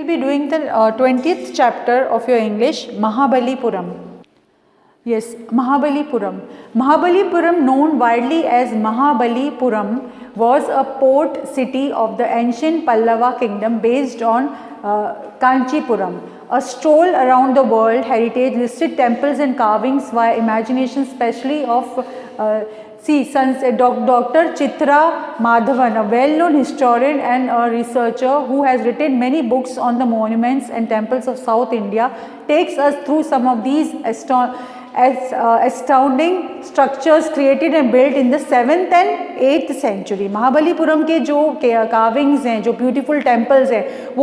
will be doing the 20th chapter of your English, Mahabalipuram. Yes, Mahabalipuram. Mahabalipuram, known widely as Mahabalipuram, was a port city of the ancient Pallava kingdom based on Kanchipuram. A stroll around the world heritage listed temples and carvings via imagination, especially of Dr. Chitra Madhavan, a well-known historian and a researcher who has written many books on the monuments and temples of South India, takes us through some of these astounding structures created and built in the 7th and 8th century. Mahabalipuram के जो carvings हैं, जो beautiful temples हैं,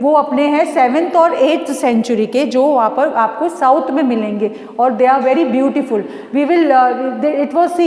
वो अपने हैं 7th और 8th century के, जो वहाँ पर आपको साउथ में मिलेंगे और they are very beautiful. We will it was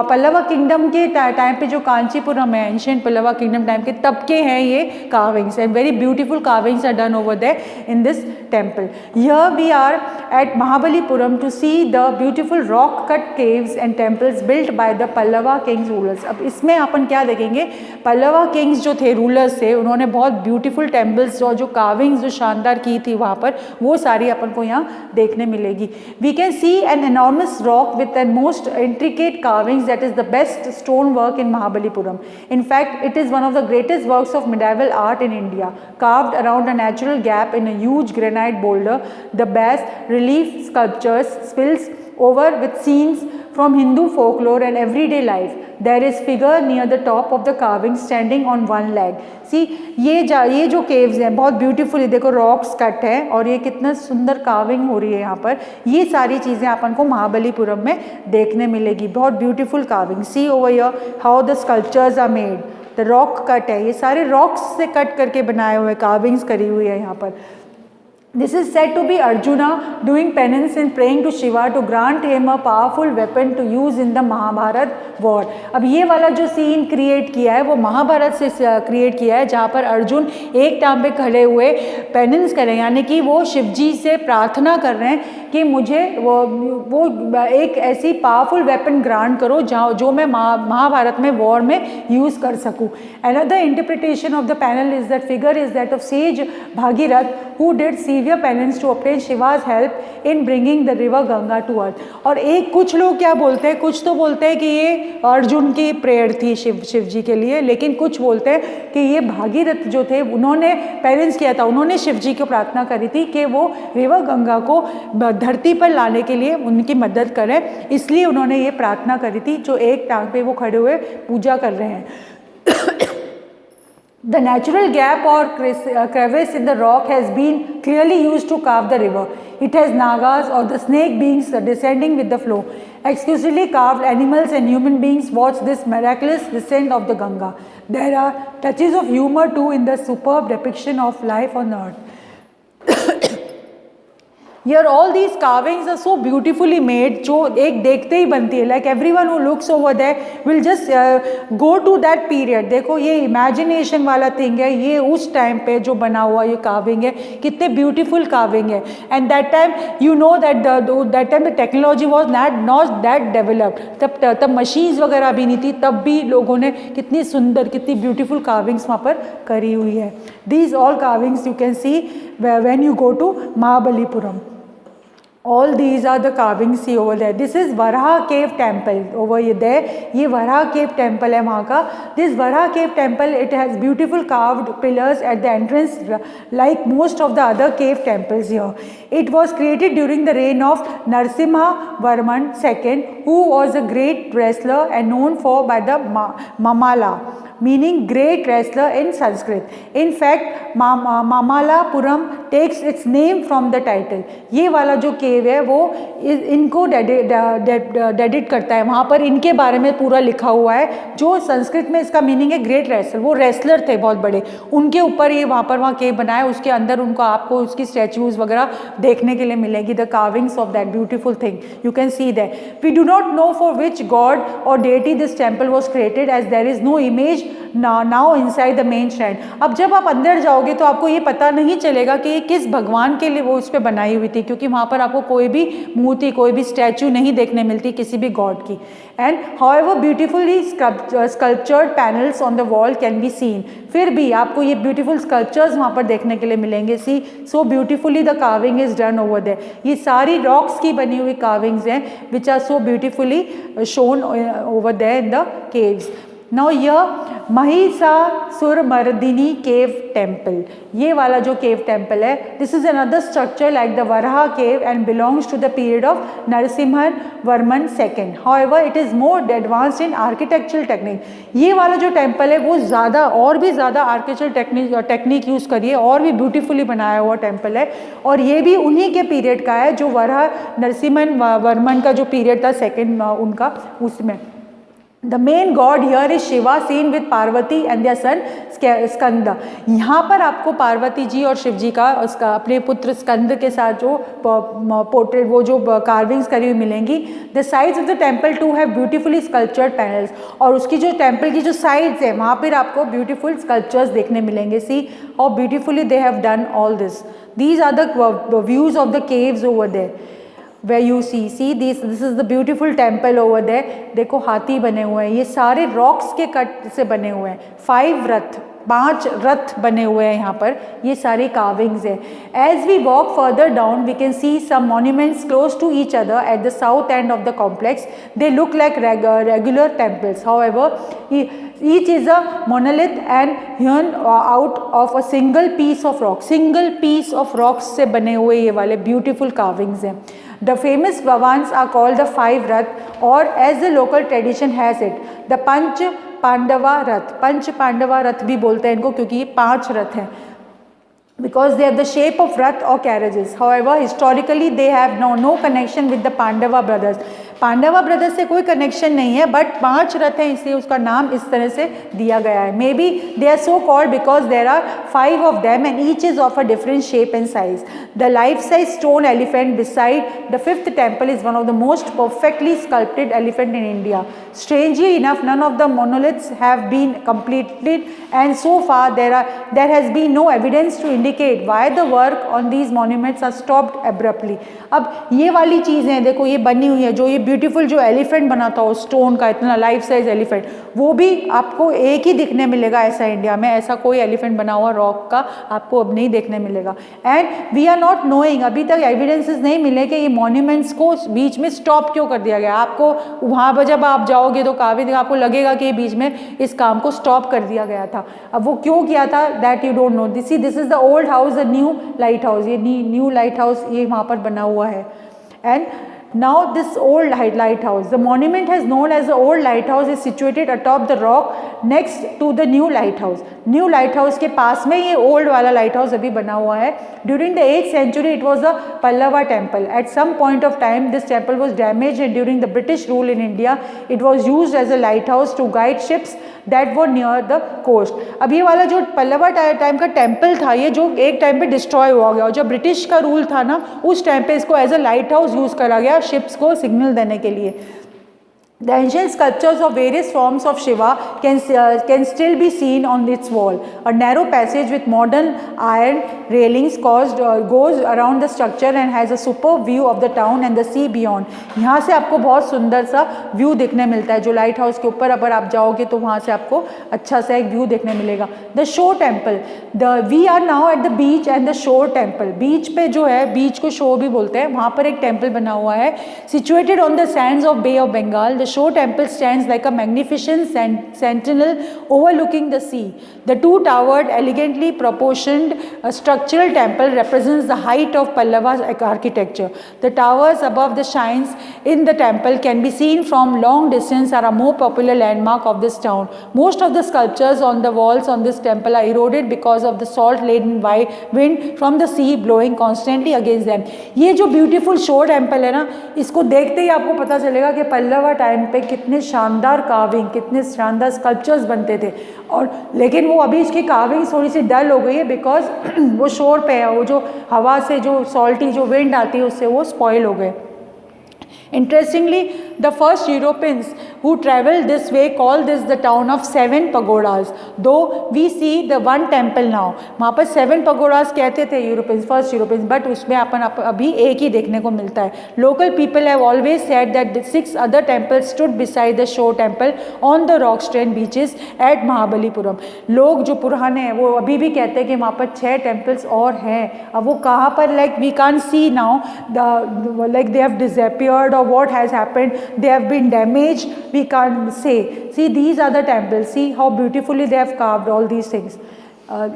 Pallava kingdom के टाइम पे जो कांचीपुरम है, एंशियंट पल्लवा किंगडम टाइम के तब के हैं ये carvings, and very beautiful carvings are done over there in this temple. Here we are at Mahabalipuram to see the beautiful rock cut caves and temples built by the Pallava kings rulers. अब इसमें अपन क्या देखेंगे, Pallava Kings जो थे, rulers थे, उन्होंने बहुत beautiful temples और जो कार्विंग्स जो शानदार की थी वहाँ पर, वो सारी अपन को यहाँ देखने मिलेगी. We can see an enormous rock with the most intricate carvings that is the best stone work in Mahabalipuram. In fact, it is one of the greatest works of medieval art in India, carved around a natural gap in a huge granite boulder. The bas relief sculptures spills over with scenes from Hindu folklore and everyday life. There is figure near the top of the carving standing on one leg. See, ये जो caves हैं बहुत beautiful, देखो rocks cut है और ये कितना सुंदर carving हो रही है यहाँ पर. ये सारी चीज़ें अपन को महाबलीपुरम में देखने मिलेगी, बहुत beautiful carving. See over here how the sculptures are made. The rock cut है, ये सारे rocks से cut करके बनाए हुए carvings करी हुई है यहाँ पर. This is said to be Arjuna doing penance and praying to Shiva to grant him a powerful weapon to use in the Mahabharat war. अब ये वाला जो सीन क्रिएट किया है वो महाभारत से क्रिएट किया है, जहाँ पर अर्जुन एक टांग पे खड़े हुए पेनेंस कर रहे हैं, यानी कि वो शिवजी से प्रार्थना कर रहे हैं कि मुझे वो एक ऐसी पावरफुल वेपन ग्रांट करो जो मैं महाभारत में वॉर में यूज़ कर सकूँ. Another interpretation of the panel is that figure is that of sage Bhagirath who did severe penance to obtain Shiva's help in bringing the river Ganga to earth. और एक कुछ लोग क्या बोलते हैं, कुछ तो बोलते हैं कि ये अर्जुन की प्रेयर थी शिव जी के लिए, लेकिन कुछ बोलते हैं कि ये भागीरथ जो थे उन्होंने पेरेंस किया था, उन्होंने शिव जी को प्रार्थना करी थी कि वो रिवर गंगा को धरती पर लाने के लिए उनकी मदद करें, इसलिए उन्होंने ये प्रार्थना करी थी, जो एक टांग पे वो खड़े हुए पूजा कर रहे हैं. The natural gap or crevice in the rock has been clearly used to carve the river. It has nagas or the snake beings descending with the flow. Exquisitely carved animals and human beings watch this miraculous descent of the Ganga. There are touches of humor too in the superb depiction of life on earth. Here all these carvings are so beautifully made, जो एक देखते ही बनती है, like everyone who looks over there will just go to that period. देखो ये imagination वाला thing है, ये उस टाइम पे जो बना हुआ ये carving है, कितने beautiful carving है. And that time you know that that time the technology was not that developed. तब machines वगैरह भी नहीं थी, तब भी लोगों ने कितनी सुंदर कितनी beautiful carvings वहाँ पर करी हुई है. These all carvings you can see when you go to Mahabalipuram. All these are the carvings see over there. This is Varaha Cave Temple over there. ये Varaha Cave Temple है वहाँ का. This Varaha Cave Temple, it has beautiful carved pillars at the entrance like most of the other cave temples here. It was created during the reign of Narasimha Varman II, who was a great wrestler and known for by the Mamala, meaning great wrestler in Sanskrit. In fact, Mamalapuram takes its name from the title. ये वाला जो केव है वो इनको डेडिट करता है, वहाँ पर इनके बारे में पूरा लिखा हुआ है, जो संस्कृत में इसका मीनिंग है ग्रेट रेसलर. वो रेसलर थे बहुत बड़े, उनके ऊपर ये वहाँ केव बनाया है. उसके अंदर उनको आपको उसकी स्टैचूज वगैरह देखने के लिए मिलेगी. The carvings of that beautiful thing you can see that. We do not know for which god or deity this temple was created as there is no image now inside the main shrine. अब जब आप अंदर जाओगे तो आपको ये पता नहीं चलेगा कि ये किस भगवान के लिए वो उस पर बनाई हुई थी, क्योंकि वहाँ पर आपको कोई भी मूर्ति, कोई भी स्टैचू नहीं देखने मिलती किसी भी गॉड की। And however beautifully sculptured panels on the wall can be seen, फिर भी आपको ये ब्यूटीफुल स्कल्पचर्स वहाँ पर देखने के लिए मिलेंगे। See so beautifully the carving is done over there, ये सारी रॉक्स की बनी हुई कार्विंग्स हैं which are so beautifully shown over there in the caves. Now यह महिषासुरमर्दिनी केव टेम्पल, ये वाला जो केव टेम्पल है, this is another structure like the Varaha cave and belongs to the period of Narasimha Varman second. However it is more advanced in architectural technique. ये वाला जो temple है वो ज़्यादा और भी ज़्यादा आर्किटेक्चरल टेक्निक यूज़ करिए, और भी ब्यूटीफुली बनाया हुआ टेम्पल है, और ये भी उन्हीं के पीरियड का है जो वराहा नरसिम्हा वर्मन का जो पीरियड था सेकेंड उनका, उसमें। The main god here is Shiva seen with Parvati and their son Skanda। यहाँ पर आपको पार्वती जी और शिव जी का उसका अपने पुत्र स्कंद के साथ जो पोर्ट्रेट, वो जो कार्विंग्स करी हुई मिलेंगी। The sides of the temple too have beautifully sculptured panels, और उसकी जो टेम्पल की जो साइड्स है वहाँ पर आपको ब्यूटीफुल स्कल्पचर्स देखने मिलेंगे। See how beautifully they have done all this। These are the views of the caves over there where you see this is the beautiful temple over there। देखो हाथी बने हुए हैं, ये सारे रॉक्स के कट से बने हुए हैं। 5 रथ बने हुए हैं यहाँ पर, ये सारी कार्विंग्स है। As we walk further down we can see some monuments close to each other at the south end of the complex. They look like regular temples, however each is a monolith and hewn out of a single piece of rock। single piece of rocks से बने हुए ये वाले beautiful carvings हैं। The famous ones are called the 5 Rath, or as the local tradition has it, the Panch Pandava Rath। पंच पांडवा रथ भी बोलते हैं इनको क्योंकि ये 5 रथ हैं, because they have the shape of rath or carriages। However, historically they have no connection with the Pandava brothers। Pandava brothers से कोई connection नहीं है, बट 5 रथ हैं इसलिए उसका नाम इस तरह से दिया गया है। Maybe they are so called because there are 5 of them and each is of a different shape and size. The life size stone elephant beside the 5th temple is one of the most perfectly sculpted elephant in India. Strangely enough, none of the monoliths have been completed, and so far there has been no evidence to indicate why the work on these monuments are stopped abruptly। अब ये वाली चीज़ें देखो, ये बनी हुई है, जो ये ब्यूटीफुल जो एलिफेंट बना था स्टोन का, इतना लाइफ साइज एलिफेंट, वो भी आपको एक ही दिखने मिलेगा ऐसा इंडिया में। ऐसा कोई एलिफेंट बना हुआ रॉक का आपको अब नहीं देखने मिलेगा। And we are not knowing, अभी तक एविडेंसेस नहीं मिले कि ये मॉन्यूमेंट्स को बीच में स्टॉप क्यों कर दिया गया। आपको वहाँ पर जब आप जाओगे तो काफी आपको लगेगा कि बीच में इस काम को स्टॉप कर दिया गया था। अब वो क्यों किया था, that you don't know. This is the old house, the new light house. ये न्यू लाइट हाउस ये वहाँ पर बना हुआ है। And now this old lighthouse, the monument has known as the old lighthouse, is situated atop the rock next to the new lighthouse। New light house के पास में ये ओल्ड वाला लाइट हाउस अभी बना हुआ है। During the 8th century it was a Pallava temple। At some point of time this temple was damaged, and during the British rule in India it was used as a lighthouse to guide ships that were near the coast। अब ये वाला जो Pallava time का temple था, ये जो एक time पे डिस्ट्रॉय हुआ गया, और जब ब्रिटिश का रूल था ना, उस टाइम पे इसको as a lighthouse use करा गया शिप्स को सिग्नल देने के लिए। The ancient sculptures of various forms of Shiva can still be seen on its wall। A narrow passage with modern iron railings goes around the structure and has a superb view of the town and the sea beyond। यहाँ से आपको बहुत सुंदर सा view देखने मिलता है। जो लाइट हाउस के ऊपर अगर आप जाओगे तो वहाँ से आपको अच्छा सा एक व्यू देखने मिलेगा। The shore temple, we are now at the beach and the shore temple. Beach पे जो है, बीच को शोर भी बोलते हैं, वहाँ पर एक टेम्पल बना हुआ है, situated on the sands of Bay of Bengal. The shore temple stands like a magnificent sentinel overlooking the sea। The 2-towered, elegantly proportioned structural temple represents the height of Pallava architecture। The towers above the shrines in the temple can be seen from long distance, are a more popular landmark of this town। Most of the sculptures on the walls on this temple are eroded because of the salt-laden wind from the sea blowing constantly against them। ये जो beautiful shore temple है ना, इसको देखते ही आपको पता चलेगा कि पल्लवा टाइम पे कितने शानदार कार्विंग, कितने शानदार स्कल्पचर्स बनते थे। और लेकिन वो अभी इसकी कार्विंग थोड़ी सी डल हो गई है बिकॉज वो शोर पे है, वो जो हवा से जो सॉल्टी जो विंड आती है उससे वो स्पॉइल हो गए। Interestingly, the first Europeans who traveled this way called this the town of 7 pagodas, though we see the one temple now. वहाँ पर 7 pagodas कहते थे यूरोपियंस, फर्स्ट यूरोपियंस, बट उसमें अपन अभी एक ही देखने को मिलता है. Local people have always said that the 6 other temples stood beside the shore temple on the rock-strewn beaches at Mahabalipuram. लोग जो पुराने हैं वो अभी भी कहते हैं कि वहाँ पर 6 टेम्पल्स और हैं. अब वो कहाँ पर, like we can't see now, like they have disappeared or what has happened, they have been damaged, we can't say. See, these are the temples, see how beautifully they have carved all these things.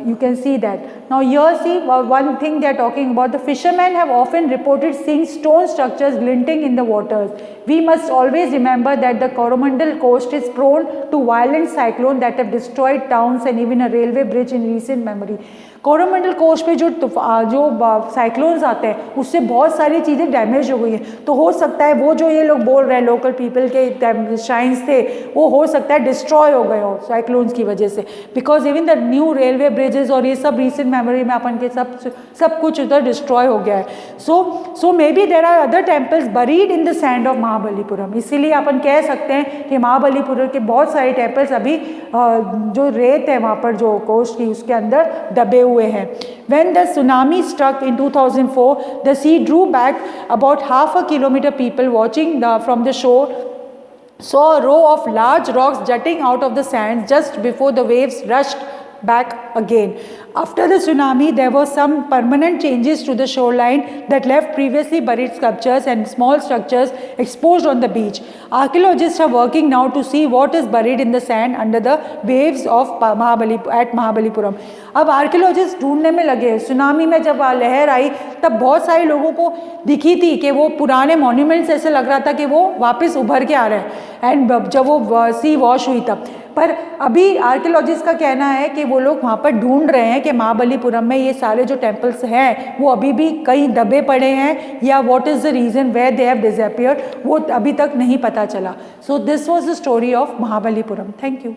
You can see that. Now here see one thing they are talking about. The fishermen have often reported seeing stone structures glinting in the waters. We must always remember that the Coromandel coast is prone to violent cyclones that have destroyed towns and even a railway bridge in recent memory. Coromandel coast पे जो cyclones आते हैं उससे बहुत सारी चीज़ें damage हो गई हैं. तो हो सकता है वो जो ये लोग बोल रहे हैं लोकल पीपल के शाइन्स थे वो हो सकता है डिस्ट्रॉय हो गए हो साइक्लोन्स की वजह से, because even the new railway bridges और ये सब रिसेंट मेमोरी में अपन के सब कुछ उधर डिस्ट्रॉय हो गया है. So maybe there are other temples buried in the sand of Mahabalipuram. इसीलिए अपन कह सकते हैं कि महाबलीपुरम के बहुत सारे टेम्पल्स अभी जो रेत है वहाँ पर जो कोस्ट की उसके अंदर दबे हुए हैं. When the tsunami struck in 2004, the sea drew back about half a kilometer. People watching from the shore saw a row of large rocks jutting out of the sand just before the waves rushed back again. After the tsunami, there were some permanent changes to the shoreline that left previously buried sculptures and small structures exposed on the beach. Archaeologists are working now to see what is buried in the sand under the waves of Mahabalipuram. अब archaeologist ढूंढने में लगे. Tsunami में जब लहर आई तब बहुत सारे लोगों को दिखी थी कि वो पुराने मॉन्यूमेंट्स ऐसे लग रहा था कि वो वापस उभर के आ रहे हैं, एंड जब वो सी वॉश हुई तब. पर अभी आर्कियोलॉजिस्ट का कहना है कि वो लोग वहाँ पर ढूंढ रहे हैं कि महाबलीपुरम में ये सारे जो टेम्पल्स हैं वो अभी भी कहीं दबे पड़े हैं या what is the reason where they have disappeared, वो अभी तक नहीं पता चला. So this was the story of Mahabalipuram. Thank you.